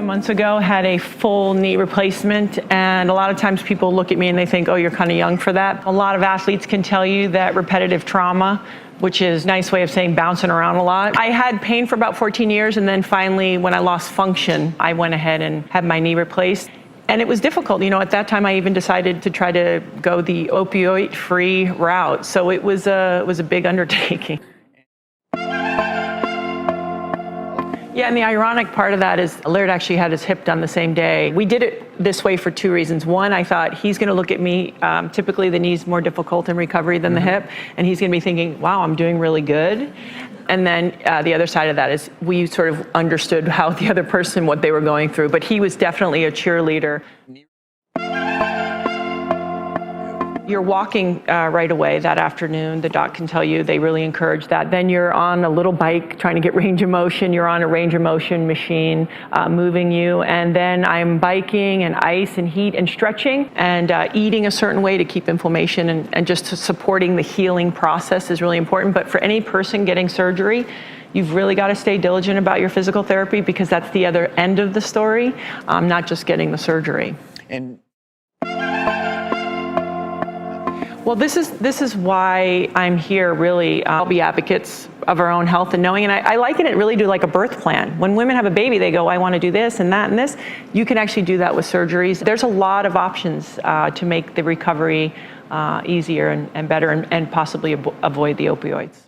7 months ago, had a full knee replacement, and a lot of times people look at me and they think, oh, you're kind of young for that. A lot of athletes can tell you that repetitive trauma, which is a nice way of saying bouncing around a lot. I had pain for about 14 years, and then finally, when I lost function, I went ahead and had my knee replaced. And it was difficult. You know, at that time, I even decided to try to go the opioid-free route. So it was a big undertaking. Yeah, and the ironic part of that is Laird actually had his hip done the same day. We did it this way for two reasons. One, I thought he's going to look at me. Typically, the knee's more difficult in recovery than the hip, and he's going to be thinking, wow, I'm doing really good. And then the other side of that is we sort of understood how the other person, what they were going through, but he was definitely a cheerleader. You're walking right away that afternoon. The doc can tell you they really encourage that. Then you're on a little bike trying to get range of motion. You're on a range of motion machine moving you. And then I'm biking and ice and heat and stretching and eating a certain way to keep inflammation and just supporting the healing process is really important. But for any person getting surgery, you've really got to stay diligent about your physical therapy because that's the other end of the story, not just getting the surgery. Well, this is why I'm here, really. I'll be advocates of our own health and knowing, and I liken it really to like a birth plan. When women have a baby, they go, I want to do this and that and this. You can actually do that with surgeries. There's a lot of options to make the recovery easier and better and possibly avoid the opioids.